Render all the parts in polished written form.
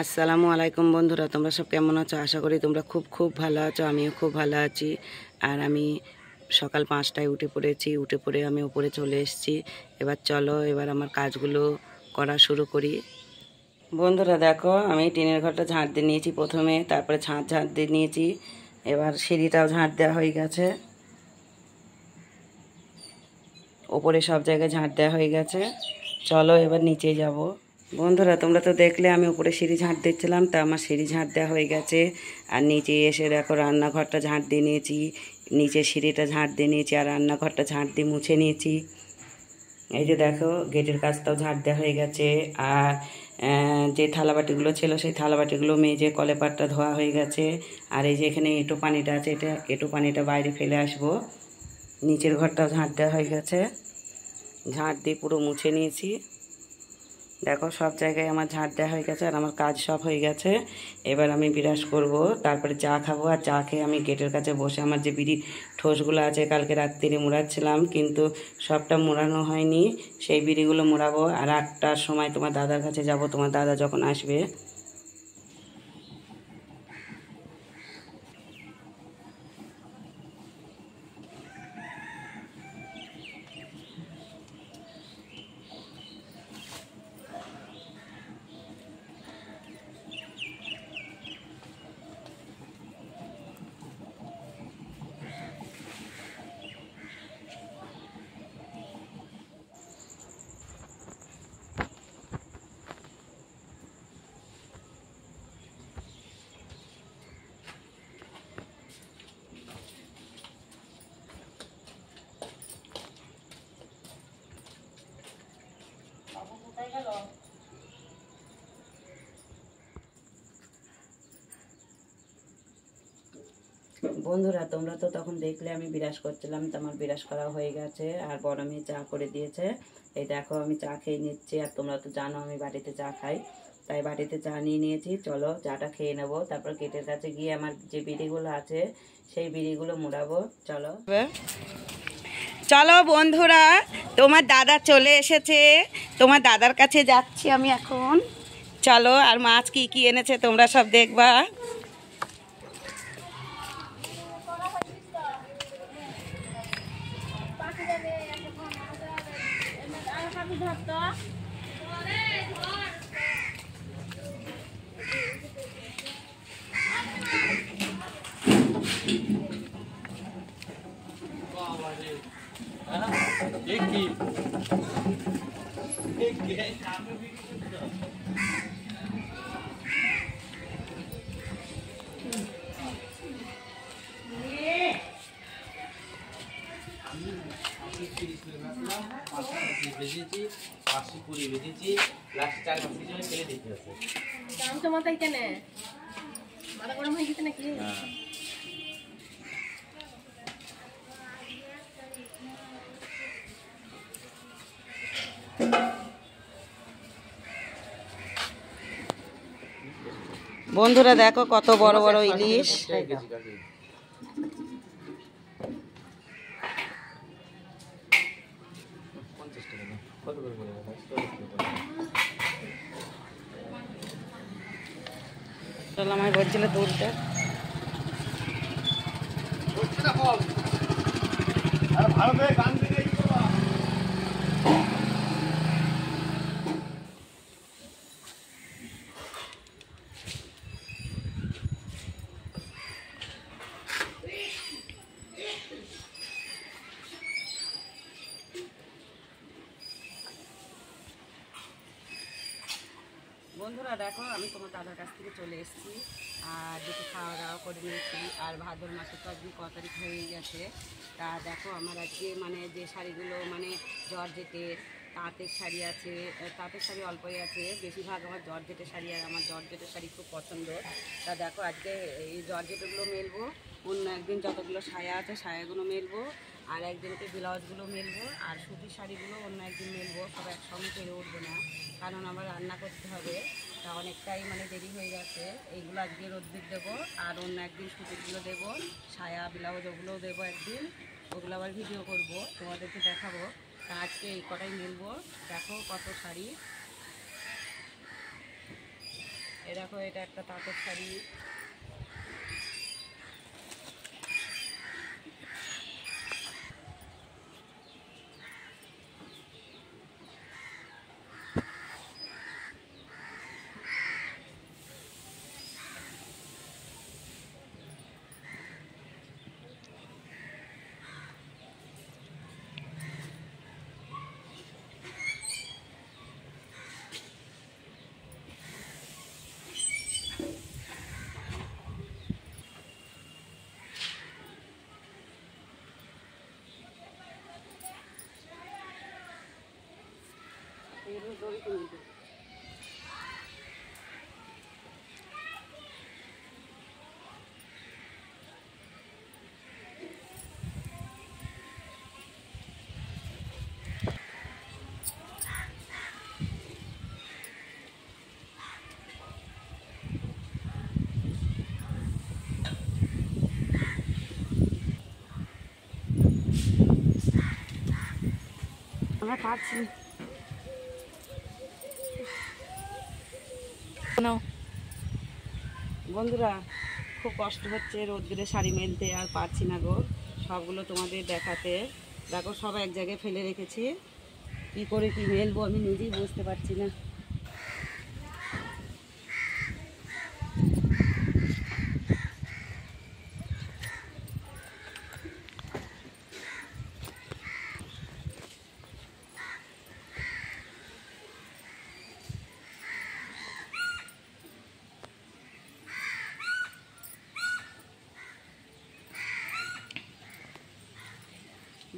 আসসালামু আলাইকুম বন্ধুরা, তোমরা সব কেমন আছো? আশা করি তোমরা খুব খুব ভালো আছো। আমিও খুব ভালো আছি। আর আমি সকাল 5টায় উঠে পড়েছি। উঠে পড়ে আমি উপরে চলে এসেছি। এবার চলো, এবার আমার কাজগুলো করা শুরু করি। বন্ধুরা দেখো, আমি টিনের ঘরটা ঝাঁট দিয়ে নিয়েছি প্রথমে, তারপরে ঝাঁট দিয়ে নিয়েছি। এবার সিঁড়িটাও ঝাঁট দেওয়া হয়ে গেছে। ওপরে সব জায়গায় ঝাঁট দেওয়া হয়ে গেছে। চলো এবার নিচে যাব। বন্ধুরা তোমরা তো দেখলে আমি উপরে সিঁড়ি ঝাঁট দিচ্ছিলাম, তা আমার সিঁড়ি ঝাঁট দেওয়া হয়ে গেছে। আর নিচে এসে দেখো রান্নাঘরটা ঝাঁট দিয়ে নিয়েছি, নিচে সিঁড়িটা ঝাঁট দিয়ে নিয়েছি, আর রান্নাঘরটা ঝাঁট দিয়ে মুছে নিয়েছি। এই যে দেখো, গেটের কাজটাও ঝাঁট দেওয়া হয়ে গেছে। আর যে থালাবাটিগুলো ছিল সেই থালাবাটিগুলো মেজে কলেপাটটা ধোয়া হয়ে গেছে। আর এই যে এখানে এঁটো পানিটা আছে, এঁটো পানিটা বাইরে ফেলে আসবো। নিচের ঘরটাও ঝাঁট দেওয়া হয়ে গেছে, ঝাঁট দিয়ে পুরো মুছে নিয়েছি। দেখো সব জায়গায় আমার ঝাঁট দেওয়া হয়ে গেছে আর আমার কাজ সব হয়ে গেছে। এবার আমি বিরাস করব, তারপরে চা খাবো। আর চা খেয়ে আমি গেটের কাছে বসে আমার যে বিড়ির ঠোসগুলো আছে কালকে রাত্রিরে মোড়াচ্ছিলাম, কিন্তু সবটা মোড়ানো হয়নি, সেই বিড়িগুলো মোড়াবো। আর 8টার সময় তোমার দাদার কাছে যাব, তোমার দাদা যখন আসবে। বন্ধুরা তোমরা তো তখন দেখলে আমি বিরাস করছিলাম, তো আমার বিরাস করা হয়ে গেছে। আর বড় মেয়ে চা করে দিয়েছে। এই দেখো আমি চা খেয়ে নিচ্ছি। আর তোমরা তো জানো আমি বাড়িতে চা খাই, তাই বাড়িতে চা নিয়ে নিয়েছি। চলো চাটা খেয়ে নেবো, তারপর গেটের কাছে গিয়ে আমার যে বিড়িগুলো আছে সেই বিড়িগুলো মুড়াবো। চলো চলো বন্ধুরা, তোমার দাদা চলে এসেছে, তোমার দাদার কাছে যাচ্ছি আমি এখন। চলো, আর মাছ কি কি এনেছে তোমরা সব দেখবা। বেঁচেছি 520 বেঁচেছি, লাস্ট 4 মাস জন্য ফেলে দিতে আছে। দাম তো মাথায় কেন মাথা গরম হয়ে গেছে নাকি? বন্ধুরা দেখো কত বড় বড় ইলিশ। আমায় বলছিল তুলতে। বন্ধুরা দেখো, আমি তোমার দাদার কাছ থেকে চলে এসেছি। আর দুটো খাওয়া দাওয়া করে নিয়েছি। আর ভাদ্র মাসে তো আজকে ক তারিখ হয়ে গেছে। তা দেখো আমার আজকে মানে যে শাড়িগুলো মানে জর্জেটের তাঁতের শাড়ি আছে, তাঁতের শাড়ি অল্পই আছে, বেশিরভাগ আমার জর্জেটের শাড়ি। আর আমার জর্জেটের শাড়ি খুব পছন্দ। তা দেখো আজকে এই জর্জেটগুলো মেলবো, অন্য একদিন যতগুলো সায়া আছে সায়াগুলো মেলবো, আর একদিনকে ব্লাউজগুলো মেলবো, আর সুতির শাড়িগুলো অন্য একদিন মেলবো। সব একসঙ্গে পেরে উঠবো না, কারণ আমার রান্না করতে হবে। তা অনেকটাই মানে দেরি হয়ে গেছে। এইগুলো আজকে রোদ্দুর দেবো, আর অন্য একদিন সুতিরগুলো দেবো, সায়া ব্লাউজ ওগুলোও দেবো একদিন। ওগুলো আবার ভিডিও করব, তোমাদেরকে দেখাবো। তা আজকে এই কটাই মেলবো। দেখো কত শাড়ি, এই দেখো এটা একটা তাঁতের শাড়ি। আমরা পারছি না বন্ধুরা, খুব কষ্ট হচ্ছে রোদ্দুরে শাড়ি মেলতে, আর পারছি না গো সবগুলো তোমাদের দেখাতে। দেখো সব এক জায়গায় ফেলে রেখেছি, কি করে কি মেলবো আমি নিজেই বুঝতে পারছি না।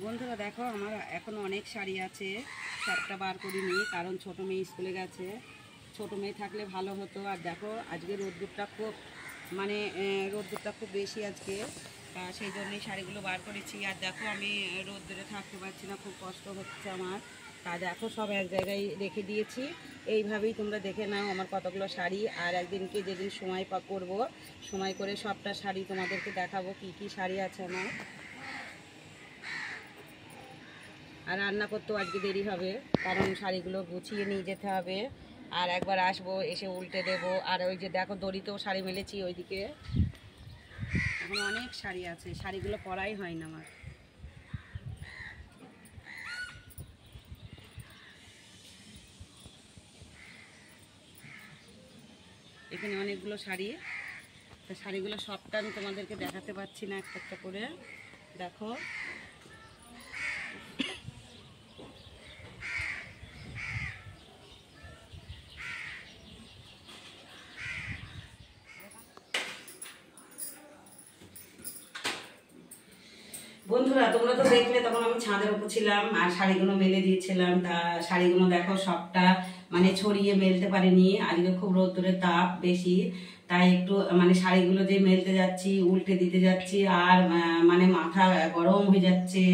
বন্ধুরা দেখো আমার এখনো অনেক শাড়ি আছে, সবটা বার করিনি, কারণ ছোটো মেয়ে স্কুলে গেছে। ছোটো মেয়ে থাকলে ভালো হতো। আর দেখো আজকে রোদ্দুরটা খুব রোদ্দুরটা খুব বেশি আজকে, সেই জন্যই শাড়িগুলো বার করেছি। আর দেখো আমি রোদ্দুরে থাকতে পারছি না, খুব কষ্ট হচ্ছে আমার। তা দেখো সব এক জায়গায় রেখে দিয়েছি। এইভাবেই তোমরা দেখে নাও আমার কতগুলো শাড়ি। আর একদিনকে যেদিন সময় করবো, সময় করে সবটা শাড়ি তোমাদেরকে দেখাবো কি কি শাড়ি আছে আমার। আর রান্না করতেও আজকে দেরি হবে, কারণ শাড়িগুলো গুছিয়ে নিয়ে যেতে হবে। আর একবার আসবো, এসে উল্টে দেবো। আর ওই যে দেখো দড়িতেও শাড়ি মেলেছি ওইদিকে, এখন অনেক শাড়ি আছে, শাড়িগুলো পরাই হয় না আমার। এখানে অনেকগুলো শাড়ি, তো শাড়িগুলো সবটা আমি তোমাদেরকে দেখাতে পারছি না একটা একটা করে। দেখো বন্ধুরা, তোমরা তো দেখলে তখন আমি ছাদের উপর ছিলাম আর শাড়িগুলো মেলে দিয়েছিলাম। তা শাড়িগুলো দেখো সবটা ছড়িয়ে মেলতে পারিনি, আজকে খুব রোদ্দুরের তাপ বেশি, তাই একটু শাড়িগুলো যে মেলতে যাচ্ছি, উল্টে দিতে যাচ্ছি, আর মাথা গরম হয়ে যাচ্ছে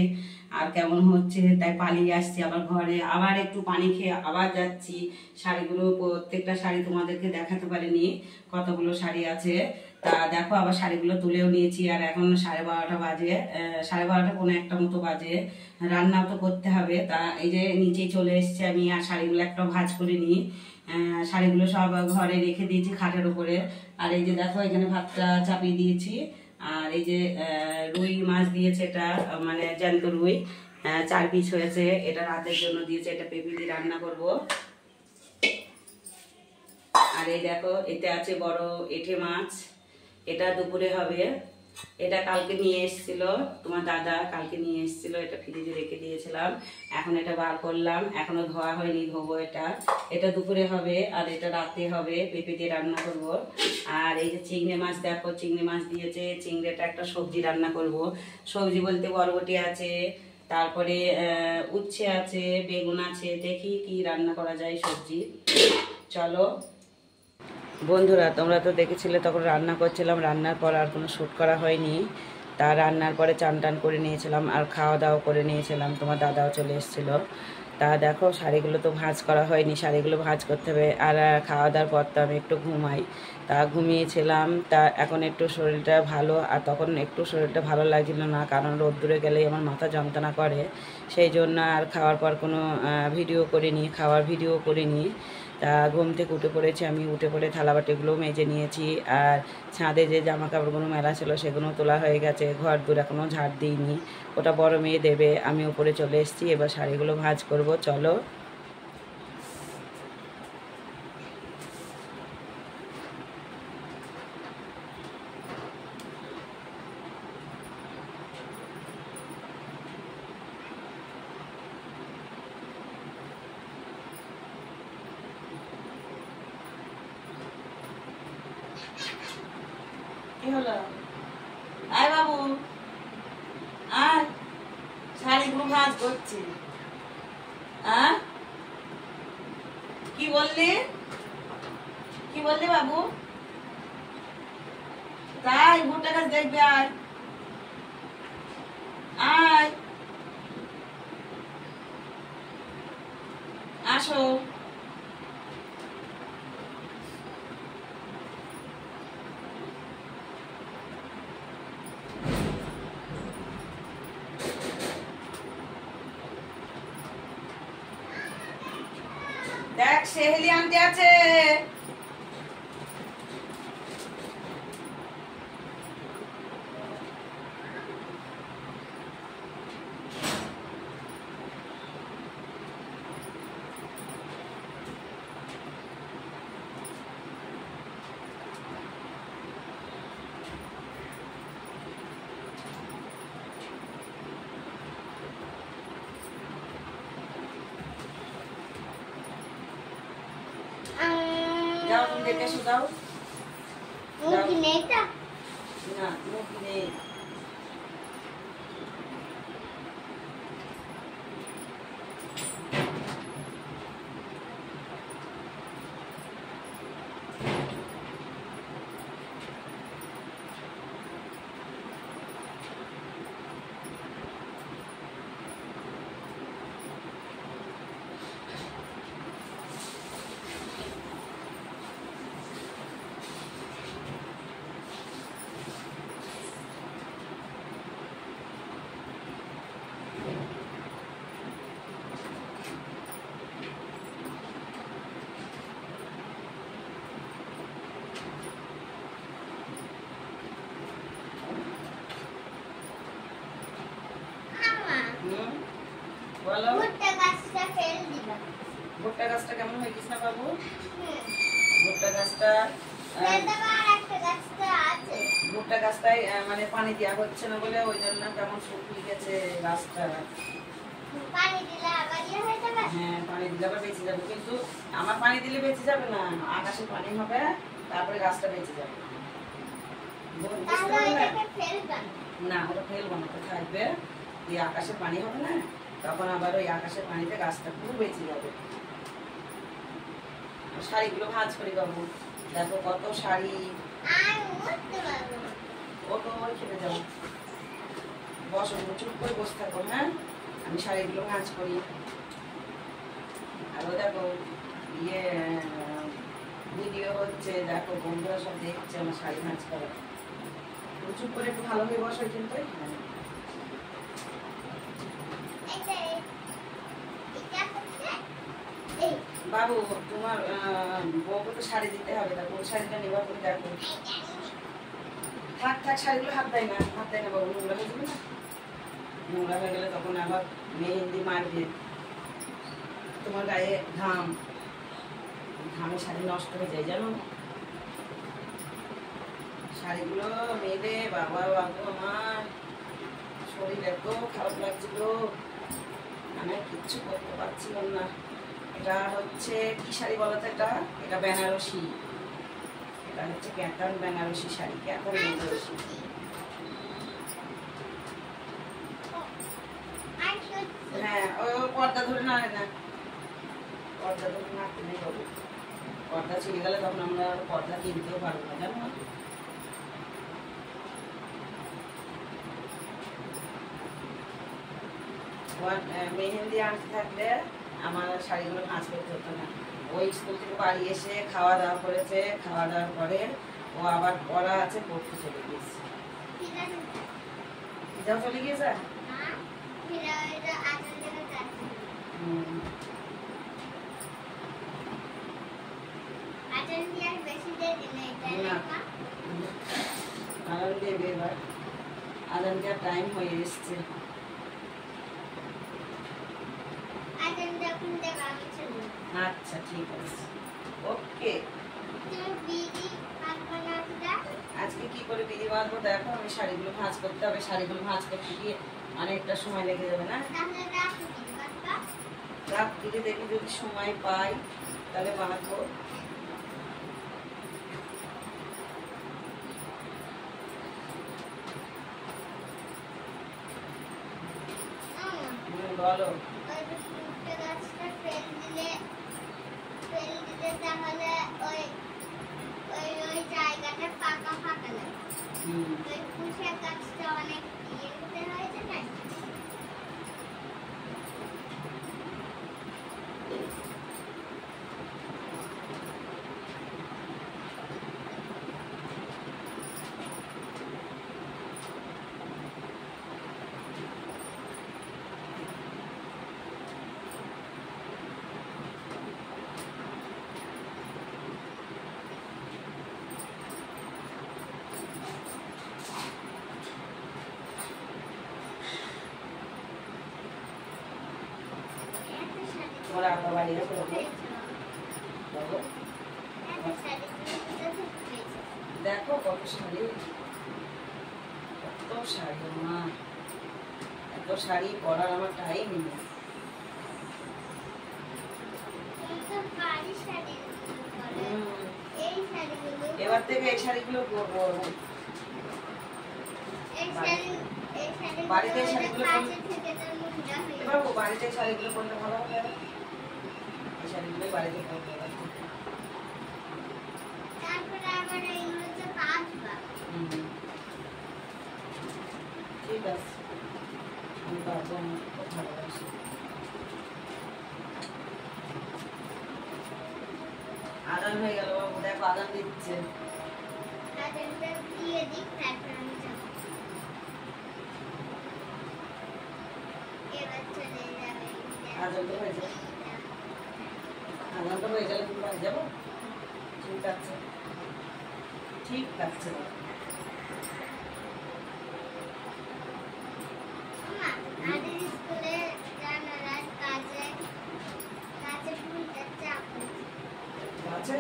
আর কেমন হচ্ছে, তাই পালিয়ে আসছি আবার ঘরে। আবার একটু পানি খেয়ে আবার যাচ্ছি। শাড়িগুলো প্রত্যেকটা শাড়ি তোমাদেরকে দেখাতে পারিনি, কতগুলো শাড়ি আছে। তা দেখো আবার শাড়িগুলো তুলেও নিয়েছি। আর এখন 12:30 বাজে, 12:30 কোনো একটা মতো বাজে। রান্নাও তো করতে হবে। তা এই যে নিচেই চলে এসেছি আমি, আর শাড়িগুলো একটা ভাঁজ করে নিই। শাড়িগুলো সব ঘরে রেখে দিয়েছি খাটের উপরে। আর এই যে দেখো এখানে ভাতটা চাপিয়ে দিয়েছি। আর এই যে রুই মাছ দিয়েছে, এটা জ্যান্ত রুই, 4 পিস হয়েছে। এটা রাতের জন্য দিয়েছে, এটা পেঁপে দিয়ে রান্না করব। আর এই দেখো এতে আছে বড় এঁঠে মাছ, এটা দুপুরে হবে। এটা কালকে নিয়ে এসেছিল তোমার দাদা, কালকে নিয়ে এসেছিল, এটা ফ্রিজে রেখে দিয়েছিলাম। এখন এটা বার করলাম, এখনো ধোয়া হয়নি, ধোবো এটা। এটা দুপুরে হবে আর এটা রাতে হবে, পেঁপে দিয়ে রান্না করব। আর এই যে চিংড়ি মাছ দেখো, চিংড়ি মাছ দিয়েছে, চিংড়িটা একটা সবজি রান্না করব। সবজি বলতে বরবটি আছে, তারপরে উচ্ছে আছে, বেগুন আছে, দেখি কি রান্না করা যায় সবজি। চলো বন্ধুরা, তোমরা তো দেখেছিলে তখন রান্না করছিলাম, রান্নার পর আর কোনো শ্যুট করা হয়নি। তা রান্নার পরে চান টান করে নিয়েছিলাম আর খাওয়া দাওয়া করে নিয়েছিলাম, তোমার দাদাও চলে এসেছিলো। তা দেখো শাড়িগুলো তো ভাঁজ করা হয়নি, শাড়িগুলো ভাঁজ করতে হবে। আর খাওয়া দাওয়ার পর তো আমি একটু ঘুমাই, তা ঘুমিয়েছিলাম। তা এখন একটু শরীরটা ভালো, আর তখন একটু শরীরটা ভালো লাগছিল না, কারণ রোদ্দুরে গেলেই আমার মাথা যন্ত্রণা করে। সেই জন্য আর খাওয়ার পর কোনো ভিডিও করিনি, খাওয়ার ভিডিও করিনি। তা ঘুম থেকে উঠে পড়েছি, আমি উঠে পড়ে থালা বাটিগুলোও মেজে নিয়েছি। আর ছাদে যে জামা কাপড়গুলো মেলা ছিল সেগুলো তোলা হয়ে গেছে, ঘর দূর এখনও ঝাড় দিইনি, ওটা বড় মেয়ে দেবে। আমি উপরে চলে এসেছি, এবার শাড়িগুলো ভাঁজ করব, চলো। কি হলো? আয় বাবু, আয়, শাড়িগুলো ভাঁজ করছি। আ কি বললি? কি বললি বাবু? তাই ভুট্টা গাছ দেখবে? আয় আয়, আসো। দেখ সেহেলি আনতে আছে। যাও তুমি দেখে এসো, যাও। মুরগি নেই তো? না মুরগি নেই। হুম, বলো। ভুট্টা গাছটা ফেল দিবা। ভুট্টা গাছটা কেমন হয়েছিস না বাবু? হুম। ভুট্টা গাছটা ফেল দেবা, আর একটা গাছটা আছে। ভুট্টা গাছটাই মানে পানি দেওয়া হচ্ছে না বলে ওই জন্য কেমন শুকিয়ে গেছে গাছটা। পানি দিলে আবার ইয়ে হয়ে যাবে। হ্যাঁ পানি দিলে আবার বেঁচে যাবে, কিন্তু আমার পানি দিলে বেঁচে যাবে না, আকাশে পানি হবে তারপরে গাছটা বেঁচে যাবে। বুঝতে তাহলে পারলে? এটাকে ফেলবা। না ওটা ফেলবো না, তো থাকবে। এই আকাশে পানি হবে না, তখন আবার ওই আকাশের পানিতে গাছটা পুরো বেঁচে যাবে। শাড়িগুলো ভাঁজ করি বাবু, দেখো কত শাড়ি। আর উঠতে পারবো না। ও তো ওই খেতে যাবো, বসো চুপ করে বসে থাকো। হ্যাঁ আমি শাড়িগুলো ভাঁজ করি। আর ও দেখো ইয়ে ভিডিও হচ্ছে, দেখো বন্ধুরা সব দেখছে আমার শাড়ি ভাঁজ করা। তুমি চুপ করে একটু ভালো হয়ে বসো কিন্তু। হ্যাঁ এটা হচ্ছে এই বাবু, তোমার বউকে তো শাড়ি দিতে হবে, তা কোন শাড়িটা নেবার করে দেখো। থাক থাক, শাড়িগুলো হাত দেয় না, হাত দেয় না বাবু, নোংরা হয়ে যাবে না। নোংরা হয়ে গেলে তখন আবার মেহেন্দি মারবে, তোমার গায়ে ঘাম, ঘামে শাড়ি নষ্ট হয়ে যায় জানো। শাড়িগুলো মেলে বাবা বাবু, আমার শরীর এত খারাপ লাগছিল, আমি আর কিচ্ছু করতে পারছিলাম না। এটা হচ্ছে কি শাড়ি বলো তো? এটা বেনারসি, এটা হচ্ছে ক্যাটান বেনারসি শাড়ি, ক্যাটান বেনারসি। আর সত্যি হ্যাঁ ওই পর্দা ধরে নাড়ে না, পর্দা ধরে নাড়তে নেই বাবু, পর্দা ছিঁড়ে গেলে তখন আমরা আর পর্দা কিনতেও পারবো না জানো। মেহেন্দি আনতে থাকলে আমার শাড়িগুলো ভাঁজ করতে হতো না। ওই স্কুল থেকে বাড়ি এসে খাওয়া দাওয়া করেছে, খাওয়া দাওয়ার পরে ও আবার পড়া আছে, পড়তে চলে গিয়েছে। ঠিক আছে। যাও চলে গিয়েছে। হ্যাঁ, এটা আচার জায়গা যাচ্ছে। হুম। না আজান দেবে এবার, আজান দেওয়ার টাইম হয়ে এসছে। আচ্ছা ঠিক আছে, ওকে। আজকে কি করে বিধি বাঁধবো দেখো, আমি শাড়িগুলো ভাঁজ করতে হবে, শাড়িগুলো ভাঁজ করতে গিয়ে অনেকটা সময় লেগে যাবে না। রাত দিকে দেখি যদি সময় পাই তাহলে বাঁধবো। বলো। তাহলে ওই ওই ওই জায়গাটা ফাঁকা ফাঁকা লাগে। ওই পুষে গাছটা অনেক ইয়ে হতে হয়েছে না। ওরা আবার বাড়িতে করবো। দেখো কত শাড়ি, কত শাড়ি মা, এত শাড়ি পরার আমার টাইম নেই। এবার থেকে এই শাড়িগুলো পরবো। বাড়িতে এই শাড়িগুলো এবার বাড়িতে শাড়িগুলো পরলে ভালো হবে। এই শাড়িগুলো বাড়িতে পরবো। ঠিক আছে, আমি পারবো, আমার খুব ভালোবাসি। আদান হয়ে গেল বাবু, দেখো আদান দিচ্ছে। আদান তো হয়ে যাবে, আদান তো হয়ে গেলে তুমি বাড়ি যাবো। ঠিক আছে, ঠিক আছে। আছে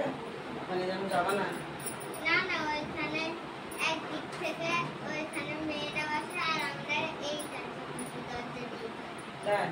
ওখানে যেন যাবা না। না না, ওইখানে একদিক থেকে ওইখানে মেয়েটা বসে আর আমরা এই দরজা দিয়ে। তাই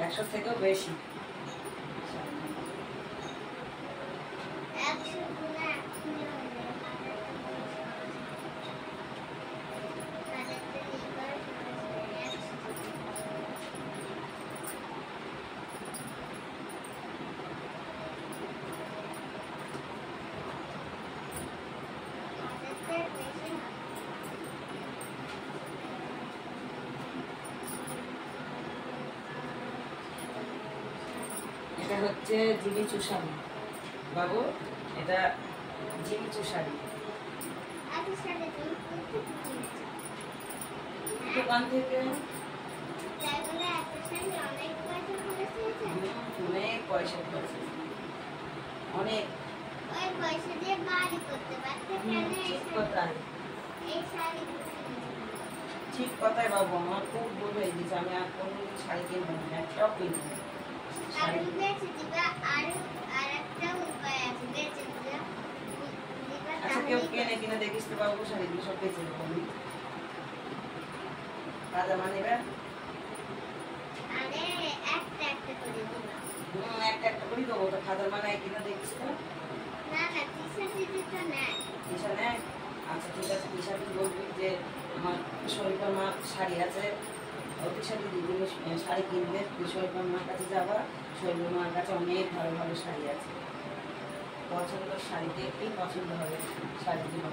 একশো থেকেও বেশি। এটা হচ্ছে জিমিচু শাড়ি বাবু, এটা জিমিচু শাড়ি। দোকান থেকে অনেক পয়সা খরচ, অনেক। ঠিক কথাই, ঠিক কথাই বাবু, আমার খুব ভুল হয়ে গেছে। আমি আর কোনোদিন শাড়ি কিনবো না, একটাও কিনবো না। আচ্ছা কেউ কিনে কিনে দেখিস তো বাবু, শাড়িগুলো সব বেঁচে দেবো আমি। পাজামা নেবে? আরে একটা একটা করে দিবা। একটা একটা করে দেবো। তো পাজামা নেয় কিনা দেখছি তো। না না টি-শার্ট দিতে তো নেয়। টিশার্ট নেয়? আচ্ছা ঠিক আছে, টিশার্ট বলবি যে আমার শরীফার মা শাড়ি আছে, ও টিশার্ট দিদি তুমি শাড়ি কিনবে, তুমি শরীফার মার কাছে যাবা, শরীফার মার কাছে অনেক ভালো ভালো শাড়ি আছে, পছন্দ শাড়ি দেখলেই পছন্দ হবে শাড়িগুলো।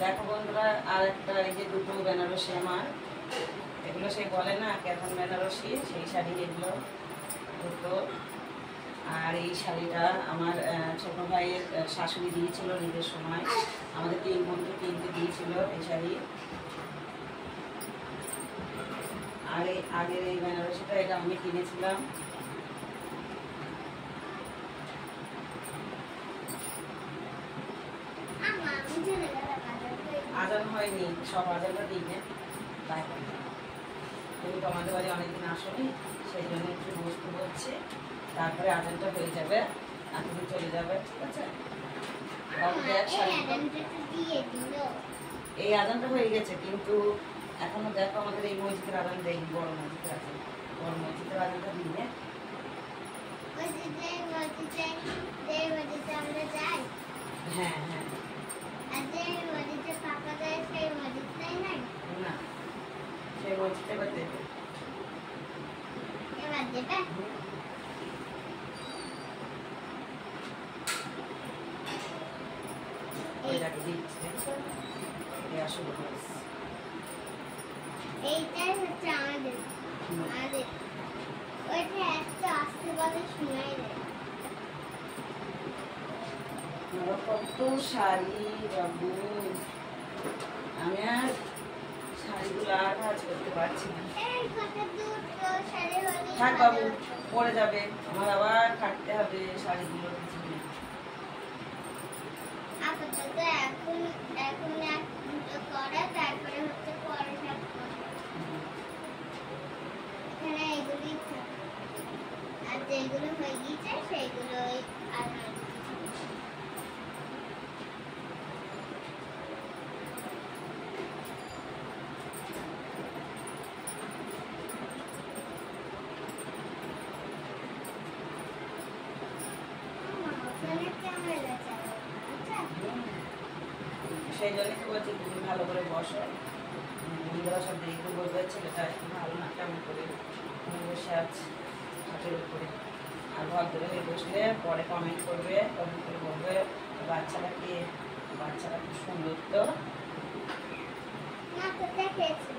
দেখো বন্ধুরা, আর একটা এই যে দুটো বেনারসি আমার, এগুলো সেই বলে না কেমন বেনারসি, সেই শাড়ি এগুলো দুটো। আর এই শাড়িটা আমার ছোট ভাইয়ের শাশুড়ি দিয়েছিল ঈদের সময়, আমাদের 3 বন্ধু কিনতে দিয়েছিল এই শাড়ি। আর এই আগের এই বেনারসিটা এটা আমি কিনেছিলাম। আমার বুঝে গেল বাজার করে। আজান হয়নি, সব আজানটা দিবে, তাই তুমি তো আমাদের বাড়ি অনেকদিন আসোনি, সেই জন্য একটু বসতে বলছি, তারপরে আজানটা হয়ে যাবে আর তুমি চলে যাবে, ঠিক আছে? বাবু দেখ এই শাড়িটা। আদানটা তো দিয়ে দিল। এই আজানটা হয়ে গেছে, কিন্তু এখনো দেখো আমাদের এই মসজিদের আজান দেয়নি, বড় মসজিদের আজান, বড় মসজিদের আজানটা দিলে। ওই যে মসজিদে আমরা যাই, হ্যাঁ হ্যাঁ, আর যে মসজিদে পাপা যায় সেই মসজিদটাই নাই। না সেই মসজিদে এবার দেবে। এবার দেবে? ওইটাকে দিচ্ছি, দেখছো? দেওয়া শুরু করেছে। এইটাই হচ্ছে আমাদের আমাদের ওইটা এত আস্তে বলে শোনাই দেয়। আমার কত শাড়ি বাবু, আমি আর শাড়িগুলো আর কাজ করতে পারছি না। এই ঘরে দুটো শাড়ি হলে থাক বাবু, পরে যাবে, আমার আবার কাটতে হবে শাড়িগুলো পিছনে। আপাতত এখন এখন এক দুটো করে তারপরে হচ্ছে পরে সব করে। এখানে এগুলি থাকে। আর যেগুলো হয়ে গিয়েছে সেগুলো আর ওখানে ক্যামেরা চালাবো, আচ্ছা? সেই জন্যই তো বলছি তুমি ভালো করে বসো, বন্ধুরা সব দেখে বলবে ছেলেটা একটু ভালো না, কেমন করে তুমি বসে আছি হাটের উপরে। আর ভদ্র হয়ে বসলে পরে কমেন্ট করে বলবে বাচ্চারা খুব সুন্দর তো। না তো দেখেছি।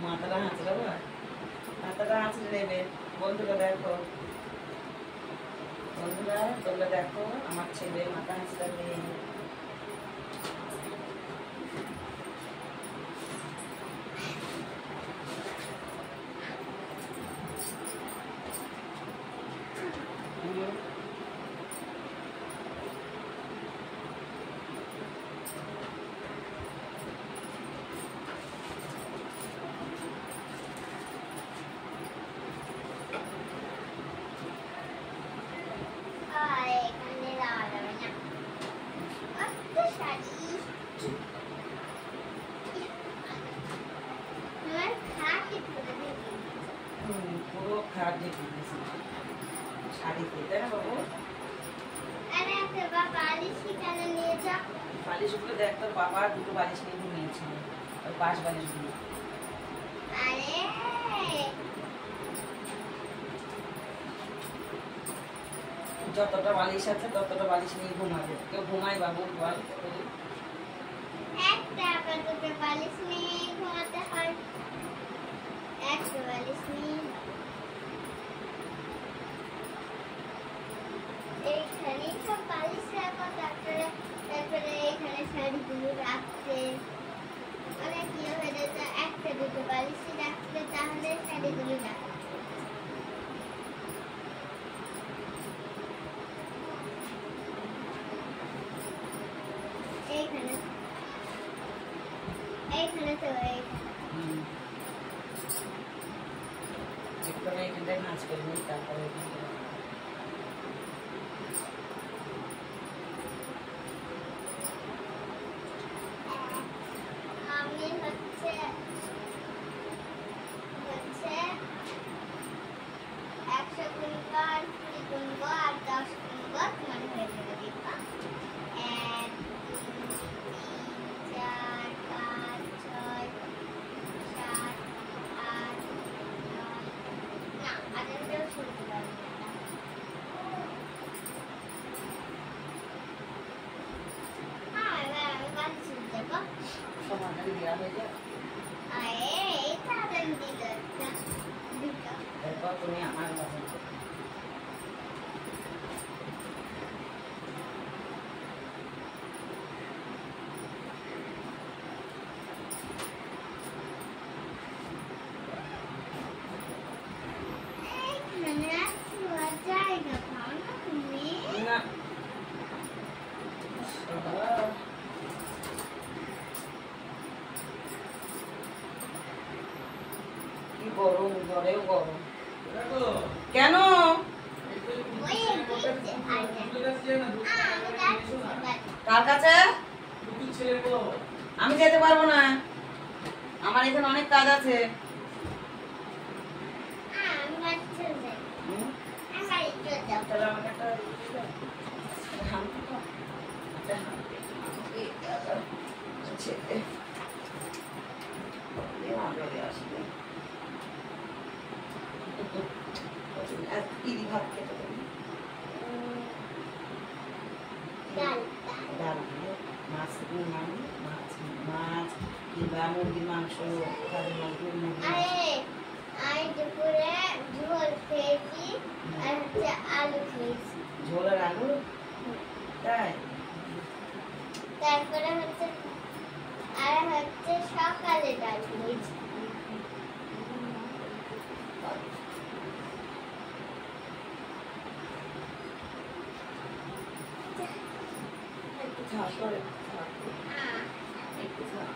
মাথাটা হাঁচড়ে মাথাটা হাঁচড়ে নেবে। বন্ধুরা দেখো, বন্ধুরা তোমরা দেখো আমার ছেলে মাথা হাঁচড়াবে। আর এখানে যাওয়া যাবে না। কত শাড়ি। আমার খাটে ধরে দেখি। পুরো খারাপ দেখে দিয়েছি শাড়িতে, তাই না বাবু? আরে একটা বাবা আলিশ সেখানে নিয়ে যা। বালিশগুলো দেখ, তোর বাবা দুটো বালিশ নিয়ে ঘুমিয়েছিল, ওই পাশ বালিশগুলো। আরে যতটা বালিশ আছে ততটা বালিশ নিয়ে ঘুমাবে। কেউ ঘুমায় বাবু বল? একটা আবার দুটো বালিশ নিয়ে ঘুমাতে হয়। একটা বালিশ নিয়ে এইখানে সব বালিশ রাখো, তারপরে এইখানে শাড়িগুলো রাখতে অনেক ইয়ে হয়ে যায়। তো একটা দুটো বালিশ রাখলে তাহলে শাড়িগুলো রাখতে এইখানে এইখানে তো একটু আমি এখানটায় নাচ করে নিই, তারপরে পর তোমার হয়ে যাবে দেখবা। 1 2 3 4 5 6 7 8 9 না আরেকটাও শুনতে পারবে না। এবার আমি কাজ শুরু দেবো। সমাধান দেওয়া হয়ে যায়। এটা আমি দিল দুটো। এরপর তুমি আমার বাবা এইখানে শোয়ার জায়গা পাও না তুমি? না কি গরম, ঘরেও গরম। কেন? ওই দিচ্ছে আমি যাচ্ছি বাড়ি। কার কাছে? আমি যেতে পারবো না, আমার এখানে অনেক কাজ আছে। আমি বাড়ি চলে যাই। আমি বাড়ি চলে যাবো। তাহলে আমাকে একটা হামটি দাও। একটা হামটি। ছেলে। আগে আসবে। ইদি ভাত খেতে দেবে। ডাল ডাল দিয়ে মাছ মাছ কিংবা মুরগির মাংস, তাদের মুরগির আমি দুপুরে ঝোল খেয়েছি আর হচ্ছে আলু খেয়েছি। ঝোল আর আলু, তাই? তারপরে হচ্ছে আর হচ্ছে সকালে ডাল খেয়েছি। একটু খাওয়া করে একটু খাওয়া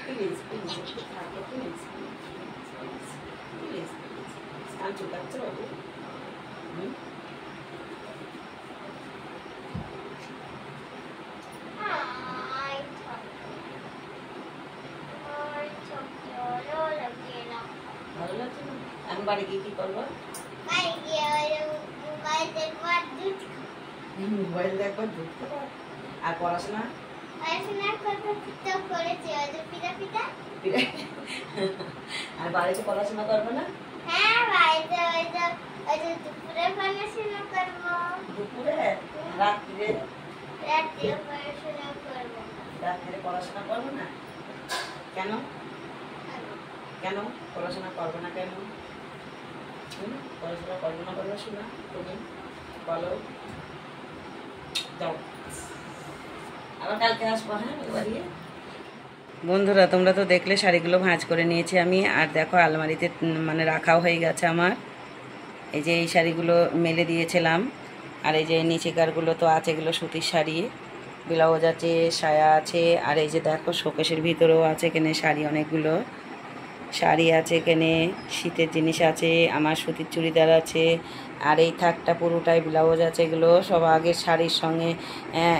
প্লিজ প্লিজ একটু খাওয়া প্লিজ প্লিজ প্লিজ আলু কাটছো বাবু? ভালো লাগছে না? আমি বাড়ি গিয়ে কি করবো? মোবাইল দেখবার দুধ খাবার আর পড়াশোনা আর বাড়িতে পড়াশোনা করবে না? দুপুরে রাত্রিরে রাত্রিরে পড়াশোনা করবে না? কেন কেন পড়াশোনা করবে না কেন? পড়াশোনা করবে না বলবে শোনা তুমি বলো, যাও আবার কালকে আসবো। হ্যাঁ বাড়ি বন্ধুরা, তোমরা তো দেখলে শাড়িগুলো ভাঁজ করে নিয়েছি আমি, আর দেখো আলমারিতে মানে রাখাও হয়ে গেছে আমার। এই যে এই শাড়িগুলো মেলে দিয়েছিলাম, আর এই যে নিচিকারগুলো তো আছে, এগুলো সুতির শাড়ি, ব্লাউজ আছে, সায়া আছে, আর এই যে দেখো শোকেশের ভিতরেও আছে এখানে শাড়ি, অনেকগুলো শাড়ি আছে এখানে, শীতের জিনিস আছে, আমার সুতির চুড়িদার আছে, আর এই থাকটা পুরোটাই ব্লাউজ আছে। এগুলো সব আগের শাড়ির সঙ্গে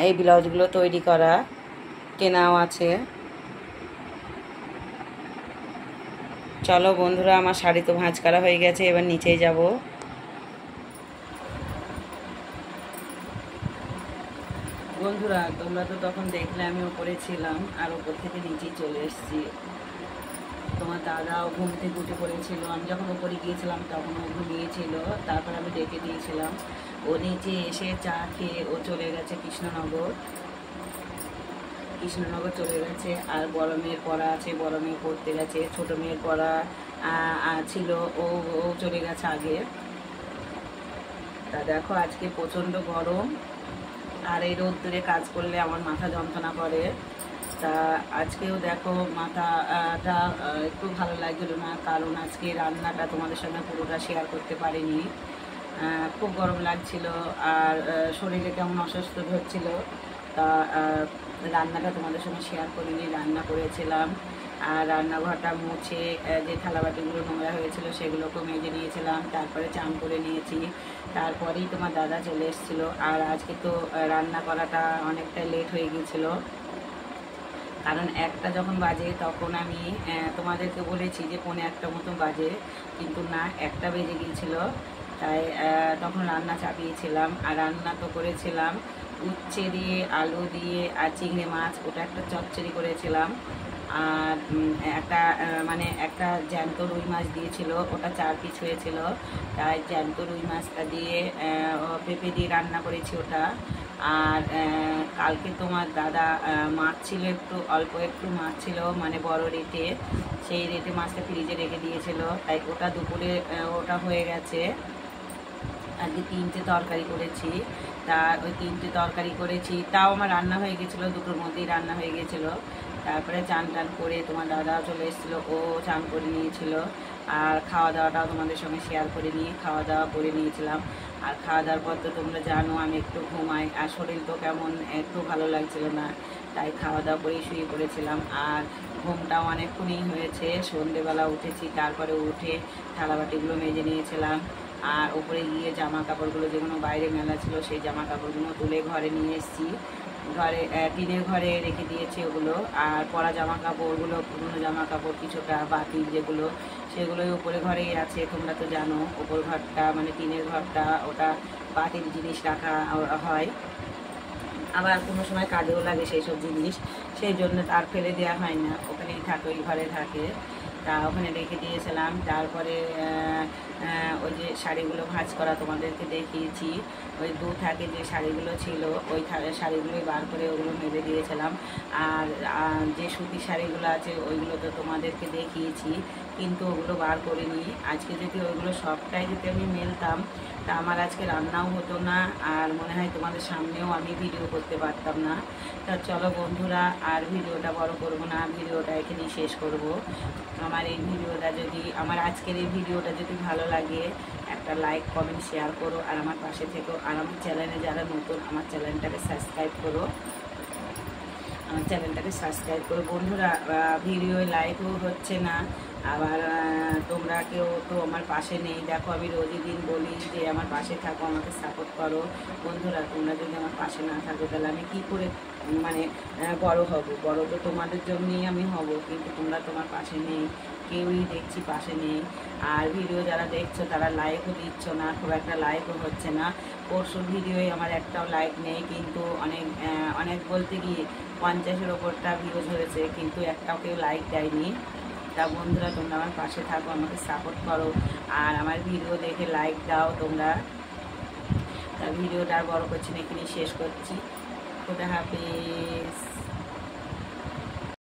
এই ব্লাউজগুলো তৈরি করা, কেনাও আছে। চলো বন্ধুরা, আমার শাড়ি তো ভাঁজ করা হয়ে গেছে, এবার নিচেই যাব। বন্ধুরা তোমরা তো তখন দেখলে আমি উপরে ছিলাম, আর উপর থেকে নিচেই চলে এসেছি। তোমার দাদাও ঘুম থেকে উঠে পড়েছিল, আমি যখন উপরে গিয়েছিলাম তখন ও ঘুমিয়েছিল, তারপর আমি ডেকে দিয়েছিলাম। ও নিচে এসে চা খেয়ে ও চলে গেছে কৃষ্ণনগর চলে গেছে। আর বড় মেয়ের পড়া আছে, বড় মেয়ে পড়তে গেছে, ছোটো মেয়ের পড়া ছিল, ও চলে গেছে আগে। তা দেখো আজকে প্রচণ্ড গরম, আর এই রোদ্দুরে কাজ করলে আমার মাথা যন্ত্রণা করে। তা আজকেও দেখো মাথাটা একটু ভালো লাগছিল না, কারণ আজকে রান্নাটা তোমাদের সঙ্গে পুরোটা শেয়ার করতে পারিনি। খুব গরম লাগছিল, আর শরীরে কেমন অসুস্থ হচ্ছিল, তা রান্নাটা তোমাদের সঙ্গে শেয়ার করিনি। রান্না করেছিলাম, আর রান্নাঘরটা মুছে যে থালাবাটিগুলো নোংরা হয়েছিল সেগুলোকে মেজে নিয়েছিলাম, তারপরে চান করে নিয়েছি, তারপরেই তোমার দাদা চলে এসেছিলো। আর আজকে তো রান্না করাটা অনেকটা লেট হয়ে গিয়েছিলো, কারণ 1টা যখন বাজে তখন আমি তোমাদেরকে বলেছি যে 1:45 মতো বাজে, কিন্তু না 1টা বেজে গিয়েছিল। তাই তখন রান্না চাপিয়েছিলাম। আর রান্না তো করেছিলাম উচ্ছে দিয়ে, আলু দিয়ে আর চিংড়ি মাছ, ওটা একটা চচ্চড়ি করেছিলাম। আর মানে একটা জ্যান্ত রুই মাছ দিয়েছিল, ওটা 4 পিস হয়েছিল। তাই জ্যান্ত রুই মাছটা দিয়ে পেঁপে দিয়ে রান্না করেছি ওটা। আর কালকে তোমার দাদা মাছ ছিল, অল্প একটু মাছ ছিল, মানে বড় রেটে, সেই রেটে মাছটা ফ্রিজে রেখে দিয়েছিল, তাই ওটা দুপুরে ওটা হয়ে গেছে। আজকে 3টে তরকারি করেছি। তা ওই 3টে তরকারি করেছি, তাও আমার রান্না হয়ে গেছিলো, দুটোর মধ্যেই রান্না হয়ে গেছিলো। তারপরে চান টান করে তোমার দাদা চলে এসেছিলো, ও চান করে নিয়েছিল। আর খাওয়া দাওয়াটাও তোমাদের সঙ্গে শেয়ার করে নিয়ে খাওয়া দাওয়া করে নিয়েছিলাম। আর খাওয়া দাওয়ার পর তো তোমরা জানো আমি একটু ঘুমাই, আর শরীর তো কেমন একটু ভালো লাগছিল না, তাই খাওয়া দাওয়া করেই শুয়ে পড়েছিলাম। আর ঘুমটাও অনেকক্ষণই হয়েছে, সন্ধেবেলা উঠেছি, তারপরে উঠে থালাবাটিগুলো মেজে নিয়েছিলাম। আর ওপরে গিয়ে জামা কাপড়গুলো যেগুলো বাইরে মেলা ছিল সেই জামা কাপড়গুলো তুলে ঘরে নিয়ে এসেছি। ঘরে টিনের ঘরে রেখে দিয়েছি ওগুলো। আর পরা জামা কাপড়গুলো, পুরনো জামা কাপড় কিছুটা, বাতি যেগুলো, সেগুলোই উপরে ঘরেই আছে। তোমরা তো জানো ওপর ঘরটা মানে টিনের ঘরটা, ওটা বাতির জিনিস রাখা হয়, আবার কোনো সময় কাজেও লাগে সেই সব জিনিস, সেই জন্য তার ফেলে দেওয়া হয় না, ওখানেই থাকে, ওই ঘরে থাকে। তা ওখানে রেখে দিয়েছিলাম। তারপরে ওই যে শাড়িগুলো ভাঁজ করা তোমাদেরকে দেখিয়েছি, ওই 2 থাকে যে শাড়িগুলো ছিল, ওই শাড়িগুলোই বার করে ওগুলো মেলে দিয়েছিলাম। আর যে সুতির শাড়িগুলো আছে ওইগুলো তো তোমাদেরকে দেখিয়েছি, কিন্তু ওগুলো বার করিনি। আজকে যদি ওইগুলো সবটাই যদি আমি মেলতাম তা আমার আজকে রান্নাও হতো না, আর মনে হয় তোমাদের সামনেও আমি ভিডিও করতে পারতাম না। তা চলো বন্ধুরা, আর ভিডিওটা বড় করব না, ভিডিওটা এখানেই শেষ করব। আমার এই ভিডিওটা যদি, আমার আজকের এই ভিডিওটা যদি ভালো লাগে একটা লাইক, কমেন্ট, শেয়ার করো, আর আমার পাশে থেকো। আর আমার চ্যানেলে যারা নতুন, আমার চ্যানেলটাকে সাবস্ক্রাইব করো, আমার চ্যানেলটাকে সাবস্ক্রাইব করো বন্ধুরা। ভিডিও লাইকও হচ্ছে না, আবার তোমরা কেউ তো আমার পাশে নেই। দেখো আমি রোজই দিন বলি যে আমার পাশে থাকো, আমাকে সাপোর্ট করো। বন্ধুরা তোমরা যদি আমার পাশে না থাকো তাহলে আমি কি করে মানে বড় হব? বড় তো তোমাদের জন্যই আমি হব, কিন্তু তোমরা তোমার পাশে নেই, কেউই দেখছি পাশে নেই। আর ভিডিও যারা দেখছো তারা লাইকও দিচ্ছ না, খুব একটা লাইকও হচ্ছে না। পরশুর ভিডিওয় আমার একটাও লাইক নেই, কিন্তু অনেক বলতে গিয়ে 50-এর ওপরটা ভিউজ হয়েছে, কিন্তু একটাও কেউ লাইক দেয়নি। তা বন্ধুরা তোমরা আমার পাশে থাকো, আমাকে সাপোর্ট করো, আর আমার ভিডিও দেখে লাইক দাও তোমরা। তা ভিডিওটা আর বড় করছি না, এখানেই শেষ করছি। খোদা হাফেজ।